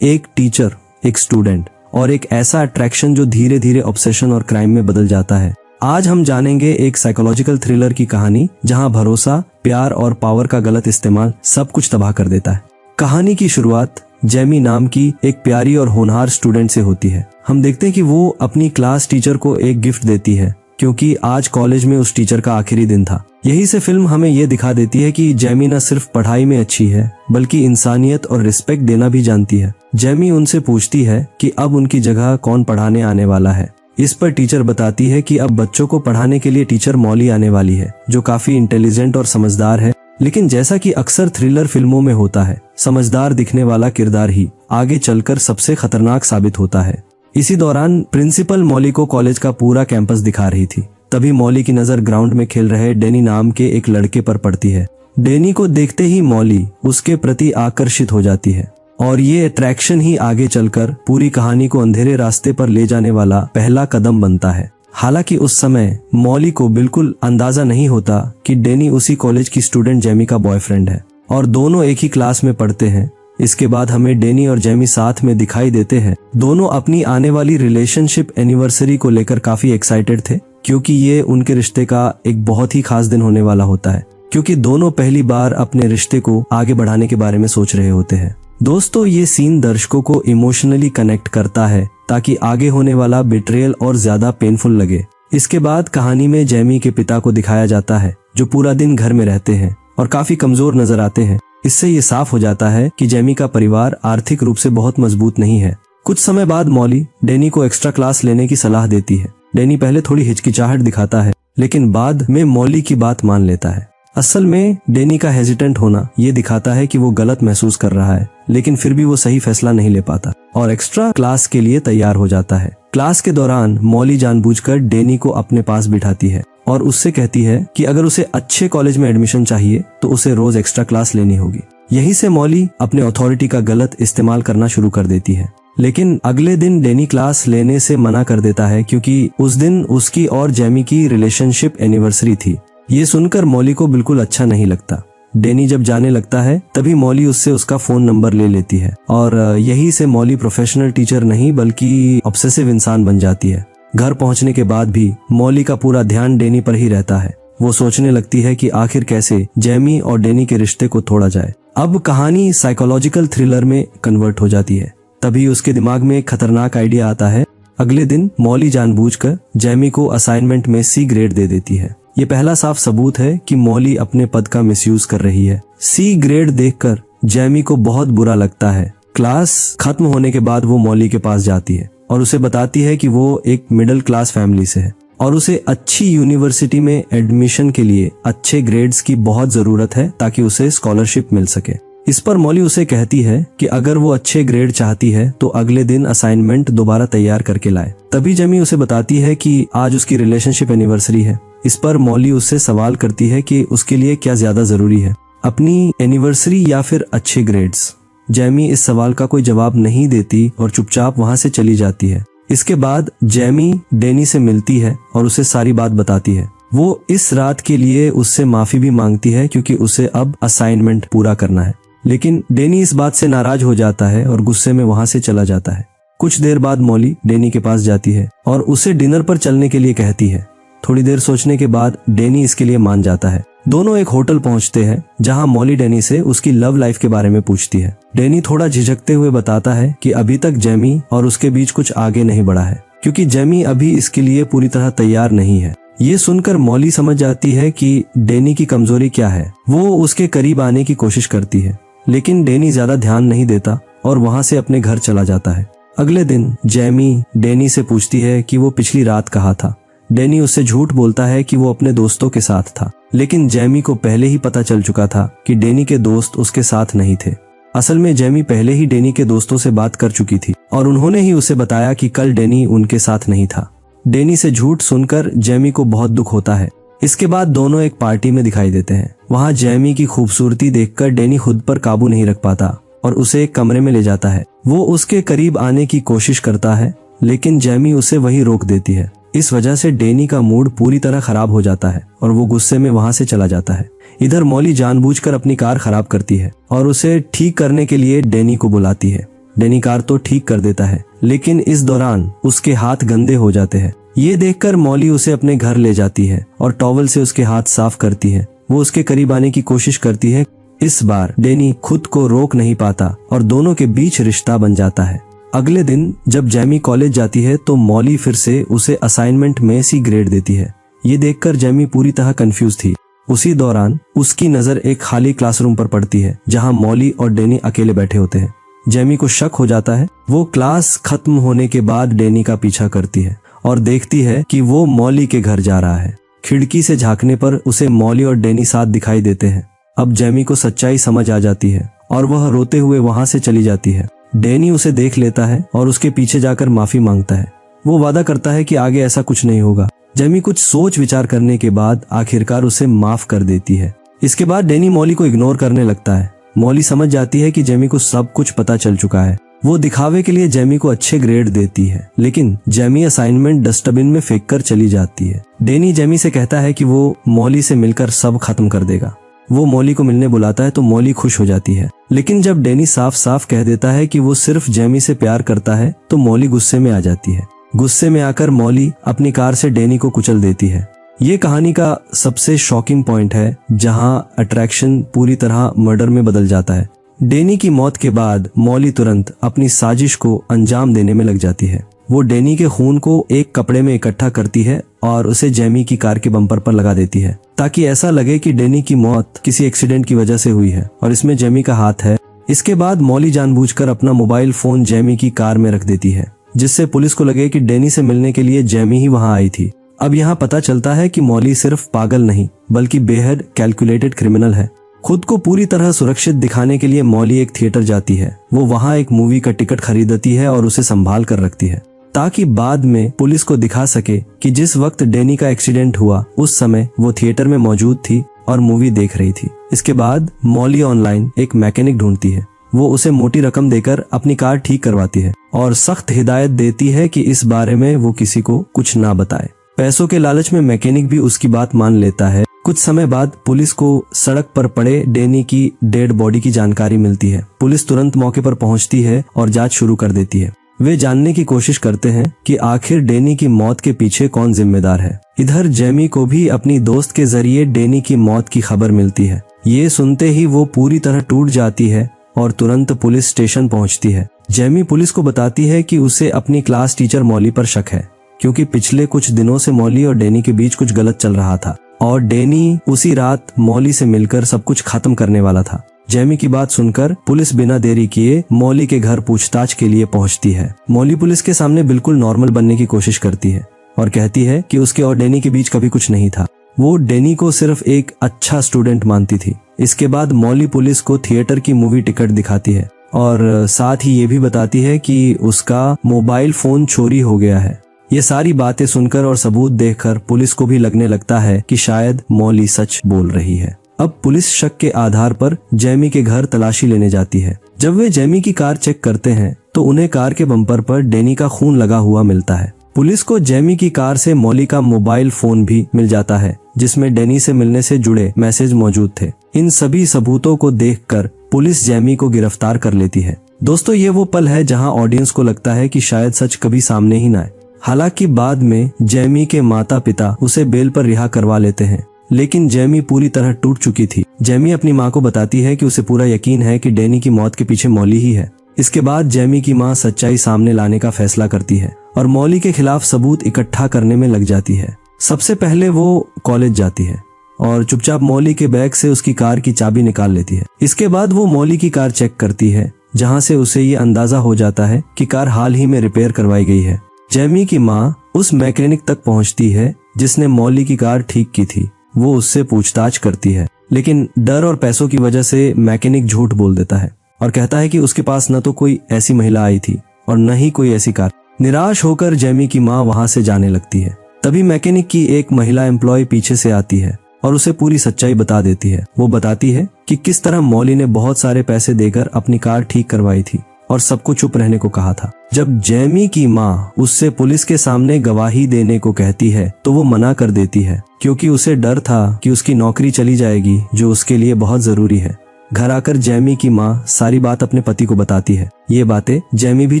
एक टीचर, एक स्टूडेंट और एक ऐसा अट्रैक्शन जो धीरे धीरे ऑब्सेशन और क्राइम में बदल जाता है। आज हम जानेंगे एक साइकोलॉजिकल थ्रिलर की कहानी जहां भरोसा, प्यार और पावर का गलत इस्तेमाल सब कुछ तबाह कर देता है। कहानी की शुरुआत जेमी नाम की एक प्यारी और होनहार स्टूडेंट से होती है। हम देखते हैं कि वो अपनी क्लास टीचर को एक गिफ्ट देती है क्योंकि आज कॉलेज में उस टीचर का आखिरी दिन था। यही से फिल्म हमें ये दिखा देती है कि जेमी न सिर्फ पढ़ाई में अच्छी है बल्कि इंसानियत और रिस्पेक्ट देना भी जानती है। जेमी उनसे पूछती है कि अब उनकी जगह कौन पढ़ाने आने वाला है। इस पर टीचर बताती है कि अब बच्चों को पढ़ाने के लिए टीचर मॉली आने वाली है, जो काफी इंटेलिजेंट और समझदार है। लेकिन जैसा कि अक्सर थ्रिलर फिल्मों में होता है, समझदार दिखने वाला किरदार ही आगे चलकर सबसे खतरनाक साबित होता है। इसी दौरान प्रिंसिपल मॉली को कॉलेज का पूरा कैंपस दिखा रही थी। तभी मॉली की नजर ग्राउंड में खेल रहे डेनी नाम के एक लड़के पर पड़ती है। डेनी को देखते ही मॉली उसके प्रति आकर्षित हो जाती है और ये अट्रैक्शन ही आगे चलकर पूरी कहानी को अंधेरे रास्ते पर ले जाने वाला पहला कदम बनता है। हालांकि उस समय मॉली को बिल्कुल अंदाजा नहीं होता कि डेनी उसी कॉलेज की स्टूडेंट जेमी का बॉयफ्रेंड है और दोनों एक ही क्लास में पढ़ते हैं। इसके बाद हमें डेनी और जेमी साथ में दिखाई देते हैं। दोनों अपनी आने वाली रिलेशनशिप एनिवर्सरी को लेकर काफी एक्साइटेड थे क्योंकि ये उनके रिश्ते का एक बहुत ही खास दिन होने वाला होता है, क्योंकि दोनों पहली बार अपने रिश्ते को आगे बढ़ाने के बारे में सोच रहे होते हैं। दोस्तों, ये सीन दर्शकों को इमोशनली कनेक्ट करता है ताकि आगे होने वाला बिट्रेयल और ज्यादा पेनफुल लगे। इसके बाद कहानी में जेमी के पिता को दिखाया जाता है जो पूरा दिन घर में रहते हैं और काफी कमजोर नजर आते हैं। इससे ये साफ हो जाता है कि जेमी का परिवार आर्थिक रूप से बहुत मजबूत नहीं है। कुछ समय बाद मॉली डेनी को एक्स्ट्रा क्लास लेने की सलाह देती है। डेनी पहले थोड़ी हिचकिचाहट दिखाता है लेकिन बाद में मॉली की बात मान लेता है। असल में डेनी का हेजिटेंट होना ये दिखाता है कि वो गलत महसूस कर रहा है, लेकिन फिर भी वो सही फैसला नहीं ले पाता और एक्स्ट्रा क्लास के लिए तैयार हो जाता है। क्लास के दौरान मॉली जानबूझकर डेनी को अपने पास बिठाती है और उससे कहती है कि अगर उसे अच्छे कॉलेज में एडमिशन चाहिए तो उसे रोज एक्स्ट्रा क्लास लेनी होगी। यहीं से मॉली अपने अथॉरिटी का गलत इस्तेमाल करना शुरू कर देती है। लेकिन अगले दिन डेनी क्लास लेने से मना कर देता है क्योंकि उस दिन उसकी और जेमी की रिलेशनशिप एनिवर्सरी थी। ये सुनकर मॉली को बिल्कुल अच्छा नहीं लगता। डेनी जब जाने लगता है तभी मॉली उससे उसका फोन नंबर ले लेती है और यही से मॉली प्रोफेशनल टीचर नहीं बल्कि ऑब्सेसिव इंसान बन जाती है। घर पहुंचने के बाद भी मॉली का पूरा ध्यान डेनी पर ही रहता है। वो सोचने लगती है कि आखिर कैसे जेमी और डेनी के रिश्ते को तोड़ा जाए। अब कहानी साइकोलॉजिकल थ्रिलर में कन्वर्ट हो जाती है। तभी उसके दिमाग में एक खतरनाक आइडिया आता है। अगले दिन मॉली जानबूझकर जेमी को असाइनमेंट में सी ग्रेड दे देती है। ये पहला साफ सबूत है कि मॉली अपने पद का मिसयूज कर रही है। सी ग्रेड देखकर जेमी को बहुत बुरा लगता है। क्लास खत्म होने के बाद वो मॉली के पास जाती है और उसे बताती है कि वो एक मिडिल क्लास फैमिली से है और उसे अच्छी यूनिवर्सिटी में एडमिशन के लिए अच्छे ग्रेड्स की बहुत जरूरत है ताकि उसे स्कॉलरशिप मिल सके। इस पर मॉली उसे कहती है कि अगर वो अच्छे ग्रेड चाहती है तो अगले दिन असाइनमेंट दोबारा तैयार करके लाए। तभी जेमी उसे बताती है कि आज उसकी रिलेशनशिप एनिवर्सरी है। इस पर मॉली उससे सवाल करती है कि उसके लिए क्या ज्यादा जरूरी है, अपनी एनिवर्सरी या फिर अच्छे ग्रेड्स। जेमी इस सवाल का कोई जवाब नहीं देती और चुपचाप वहां से चली जाती है। इसके बाद जेमी डेनी से मिलती है और उसे सारी बात बताती है। वो इस रात के लिए उससे माफी भी मांगती है क्योंकि उसे अब असाइनमेंट पूरा करना है। लेकिन डेनी इस बात से नाराज हो जाता है और गुस्से में वहां से चला जाता है। कुछ देर बाद मॉली डेनी के पास जाती है और उसे डिनर पर चलने के लिए कहती है। थोड़ी देर सोचने के बाद डेनी इसके लिए मान जाता है। दोनों एक होटल पहुंचते हैं जहां मॉली डेनी से उसकी लव लाइफ के बारे में पूछती है। डेनी थोड़ा झिझकते हुए बताता है कि अभी तक जेमी और उसके बीच कुछ आगे नहीं बढ़ा है क्योंकि जेमी अभी इसके लिए पूरी तरह तैयार नहीं है। ये सुनकर मॉली समझ जाती है कि डेनी की कमजोरी क्या है। वो उसके करीब आने की कोशिश करती है लेकिन डेनी ज्यादा ध्यान नहीं देता और वहां से अपने घर चला जाता है। अगले दिन जेमी डेनी से पूछती है कि वो पिछली रात कहाँ था। डेनी उससे झूठ बोलता है कि वो अपने दोस्तों के साथ था, लेकिन जेमी को पहले ही पता चल चुका था कि डेनी के दोस्त उसके साथ नहीं थे। असल में जेमी पहले ही डेनी के दोस्तों से बात कर चुकी थी और उन्होंने ही उसे बताया कि कल डेनी उनके साथ नहीं था। डेनी से झूठ सुनकर जेमी को बहुत दुख होता है। इसके बाद दोनों एक पार्टी में दिखाई देते हैं। वहाँ जेमी की खूबसूरती देखकर डेनी खुद पर काबू नहीं रख पाता और उसे एक कमरे में ले जाता है। वो उसके करीब आने की कोशिश करता है लेकिन जेमी उसे वहीं रोक देती है। इस वजह से डेनी का मूड पूरी तरह खराब हो जाता है और वो गुस्से में वहां से चला जाता है। इधर मॉली जानबूझकर अपनी कार खराब करती है और उसे ठीक करने के लिए डेनी को बुलाती है। डेनी कार तो ठीक कर देता है, लेकिन इस दौरान उसके हाथ गंदे हो जाते हैं। ये देखकर मॉली उसे अपने घर ले जाती है और टॉवल से उसके हाथ साफ करती है। वो उसके करीब आने की कोशिश करती है। इस बार डेनी खुद को रोक नहीं पाता और दोनों के बीच रिश्ता बन जाता है। अगले दिन जब जैमी कॉलेज जाती है तो मॉली फिर से उसे असाइनमेंट में सी ग्रेड देती है। ये देखकर जैमी पूरी तरह कंफ्यूज थी। उसी दौरान उसकी नजर एक खाली क्लासरूम पर पड़ती है जहां मॉली और डेनी अकेले बैठे होते हैं। जैमी को शक हो जाता है। वो क्लास खत्म होने के बाद डेनी का पीछा करती है और देखती है कि वो मॉली के घर जा रहा है। खिड़की से झांकने पर उसे मॉली और डेनी साथ दिखाई देते हैं। अब जैमी को सच्चाई समझ आ जाती है और वह रोते हुए वहां से चली जाती है। डेनी उसे देख लेता है और उसके पीछे जाकर माफी मांगता है। वो वादा करता है कि आगे ऐसा कुछ नहीं होगा। जैमी कुछ सोच विचार करने के बाद आखिरकार उसे माफ कर देती है। इसके बाद डेनी मॉली को इग्नोर करने लगता है। मॉली समझ जाती है कि जैमी को सब कुछ पता चल चुका है। वो दिखावे के लिए जैमी को अच्छे ग्रेड देती है, लेकिन जैमी असाइनमेंट डस्टबिन में फेंक कर चली जाती है। डेनी जैमी से कहता है कि वो मॉली से मिलकर सब खत्म कर देगा। वो मॉली को मिलने बुलाता है तो मॉली खुश हो जाती है, लेकिन जब डेनी साफ साफ कह देता है कि वो सिर्फ जैमी से प्यार करता है तो मॉली गुस्से में आ जाती है। गुस्से में आकर मॉली अपनी कार से डेनी को कुचल देती है। ये कहानी का सबसे शॉकिंग पॉइंट है जहां अट्रैक्शन पूरी तरह मर्डर में बदल जाता है। डेनी की मौत के बाद मॉली तुरंत अपनी साजिश को अंजाम देने में लग जाती है। वो डेनी के खून को एक कपड़े में इकट्ठा करती है और उसे जैमी की कार के बम्पर पर लगा देती है, ताकि ऐसा लगे कि डेनी की मौत किसी एक्सीडेंट की वजह से हुई है और इसमें जैमी का हाथ है। इसके बाद मॉली जानबूझकर अपना मोबाइल फोन जैमी की कार में रख देती है, जिससे पुलिस को लगे कि डेनी से मिलने के लिए जैमी ही वहां आई थी। अब यहाँ पता चलता है कि मॉली सिर्फ पागल नहीं बल्कि बेहद कैलकुलेटेड क्रिमिनल है। खुद को पूरी तरह सुरक्षित दिखाने के लिए मॉली एक थिएटर जाती है। वो वहाँ एक मूवी का टिकट खरीदती है और उसे संभाल कर रखती है, ताकि बाद में पुलिस को दिखा सके कि जिस वक्त डेनी का एक्सीडेंट हुआ उस समय वो थिएटर में मौजूद थी और मूवी देख रही थी। इसके बाद मॉली ऑनलाइन एक मैकेनिक ढूंढती है। वो उसे मोटी रकम देकर अपनी कार ठीक करवाती है और सख्त हिदायत देती है कि इस बारे में वो किसी को कुछ ना बताए। पैसों के लालच में मैकेनिक भी उसकी बात मान लेता है। कुछ समय बाद पुलिस को सड़क पर पड़े डेनी की डेड बॉडी की जानकारी मिलती है। पुलिस तुरंत मौके पर पहुंचती है और जांच शुरू कर देती है। वे जानने की कोशिश करते हैं कि आखिर डेनी की मौत के पीछे कौन जिम्मेदार है। इधर जैमी को भी अपनी दोस्त के जरिए डेनी की मौत की खबर मिलती है। ये सुनते ही वो पूरी तरह टूट जाती है और तुरंत पुलिस स्टेशन पहुंचती है। जैमी पुलिस को बताती है कि उसे अपनी क्लास टीचर मॉली पर शक है, क्योंकि पिछले कुछ दिनों से मॉली और डेनी के बीच कुछ गलत चल रहा था और डेनी उसी रात मॉली से मिलकर सब कुछ खत्म करने वाला था। जैमी की बात सुनकर पुलिस बिना देरी किए मॉली के घर पूछताछ के लिए पहुंचती है। मॉली पुलिस के सामने बिल्कुल नॉर्मल बनने की कोशिश करती है और कहती है कि उसके और डेनी के बीच कभी कुछ नहीं था। वो डेनी को सिर्फ एक अच्छा स्टूडेंट मानती थी। इसके बाद मॉली पुलिस को थिएटर की मूवी टिकट दिखाती है और साथ ही ये भी बताती है कि उसका मोबाइल फोन चोरी हो गया है। ये सारी बातें सुनकर और सबूत देखकर पुलिस को भी लगने लगता है कि शायद मॉली सच बोल रही है। अब पुलिस शक के आधार पर जैमी के घर तलाशी लेने जाती है। जब वे जैमी की कार चेक करते हैं तो उन्हें कार के बम्पर पर डेनी का खून लगा हुआ मिलता है। पुलिस को जैमी की कार से मॉली का मोबाइल फोन भी मिल जाता है, जिसमें डेनी से मिलने से जुड़े मैसेज मौजूद थे। इन सभी सबूतों को देखकर पुलिस जैमी को गिरफ्तार कर लेती है। दोस्तों, ये वो पल है जहां ऑडियंस को लगता है कि शायद सच कभी सामने ही ना आए। हालांकि बाद में जैमी के माता पिता उसे बेल पर रिहा करवा लेते हैं, लेकिन जैमी पूरी तरह टूट चुकी थी। जैमी अपनी माँ को बताती है कि उसे पूरा यकीन है कि डेनी की मौत के पीछे मॉली ही है। इसके बाद जैमी की माँ सच्चाई सामने लाने का फैसला करती है और मॉली के खिलाफ सबूत इकट्ठा करने में लग जाती है। सबसे पहले वो कॉलेज जाती है और चुपचाप मॉली के बैग से उसकी कार की चाबी निकाल लेती है। इसके बाद वो मॉली की कार चेक करती है, जहाँ से उसे ये अंदाजा हो जाता है कि कार हाल ही में रिपेयर करवाई गई है। जैमी की माँ उस मैकेनिक तक पहुँचती है जिसने मॉली की कार ठीक की थी। वो उससे पूछताछ करती है, लेकिन डर और पैसों की वजह से मैकेनिक झूठ बोल देता है और कहता है कि उसके पास न तो कोई ऐसी महिला आई थी और न ही कोई ऐसी कार। निराश होकर जैमी की माँ वहाँ से जाने लगती है। तभी मैकेनिक की एक महिला एम्प्लॉय पीछे से आती है और उसे पूरी सच्चाई बता देती है। वो बताती है कि किस तरह मॉली ने बहुत सारे पैसे देकर अपनी कार ठीक करवाई थी और सबको चुप रहने को कहा था। जब जैमी की माँ उससे पुलिस के सामने गवाही देने को कहती है तो वो मना कर देती है, क्योंकि उसे डर था कि उसकी नौकरी चली जाएगी, जो उसके लिए बहुत जरूरी है। घर आकर जैमी की माँ सारी बात अपने पति को बताती है। ये बातें जैमी भी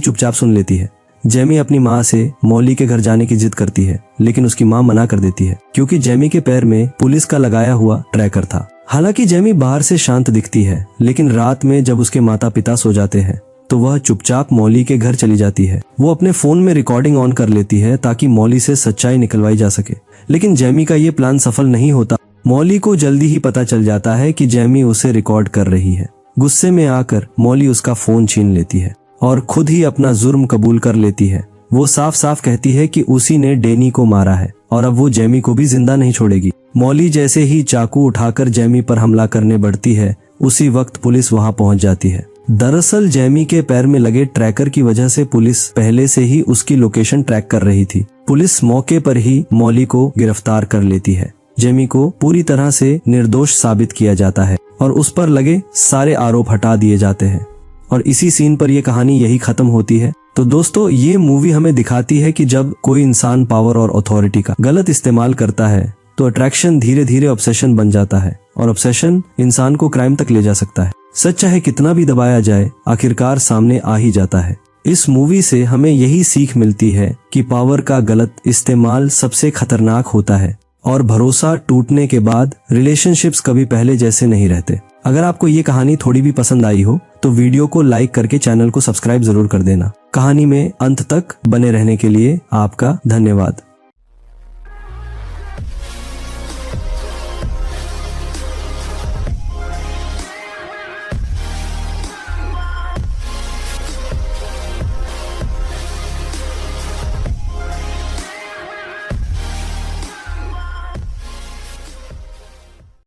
चुपचाप सुन लेती है। जैमी अपनी माँ से मॉली के घर जाने की जिद करती है, लेकिन उसकी माँ मना कर देती है क्योंकि जैमी के पैर में पुलिस का लगाया हुआ ट्रैकर था। हालांकि जैमी बाहर से शांत दिखती है, लेकिन रात में जब उसके माता पिता सो जाते हैं तो वह चुपचाप मॉली के घर चली जाती है। वो अपने फोन में रिकॉर्डिंग ऑन कर लेती है ताकि मॉली से सच्चाई निकलवाई जा सके, लेकिन जैमी का ये प्लान सफल नहीं होता। मॉली को जल्दी ही पता चल जाता है कि जैमी उसे रिकॉर्ड कर रही है। गुस्से में आकर मॉली उसका फोन छीन लेती है और खुद ही अपना जुर्म कबूल कर लेती है। वो साफ साफ कहती है कि उसी ने डैनी को मारा है और अब वो जैमी को भी जिंदा नहीं छोड़ेगी। मॉली जैसे ही चाकू उठाकर जैमी पर हमला करने बढ़ती है, उसी वक्त पुलिस वहां पहुंच जाती है। दरअसल जैमी के पैर में लगे ट्रैकर की वजह से पुलिस पहले से ही उसकी लोकेशन ट्रैक कर रही थी। पुलिस मौके पर ही मॉली को गिरफ्तार कर लेती है। जैमी को पूरी तरह से निर्दोष साबित किया जाता है और उस पर लगे सारे आरोप हटा दिए जाते हैं और इसी सीन पर यह कहानी यही खत्म होती है। तो दोस्तों, ये मूवी हमें दिखाती है कि जब कोई इंसान पावर और अथॉरिटी का गलत इस्तेमाल करता है तो अट्रैक्शन धीरे धीरे ऑब्सेशन बन जाता है और ऑब्सेशन इंसान को क्राइम तक ले जा सकता है। सच चाहे कितना भी दबाया जाए, आखिरकार सामने आ ही जाता है। इस मूवी से हमें यही सीख मिलती है कि पावर का गलत इस्तेमाल सबसे खतरनाक होता है और भरोसा टूटने के बाद रिलेशनशिप्स कभी पहले जैसे नहीं रहते। अगर आपको ये कहानी थोड़ी भी पसंद आई हो तो वीडियो को लाइक करके चैनल को सब्सक्राइब जरूर कर देना। कहानी में अंत तक बने रहने के लिए आपका धन्यवाद।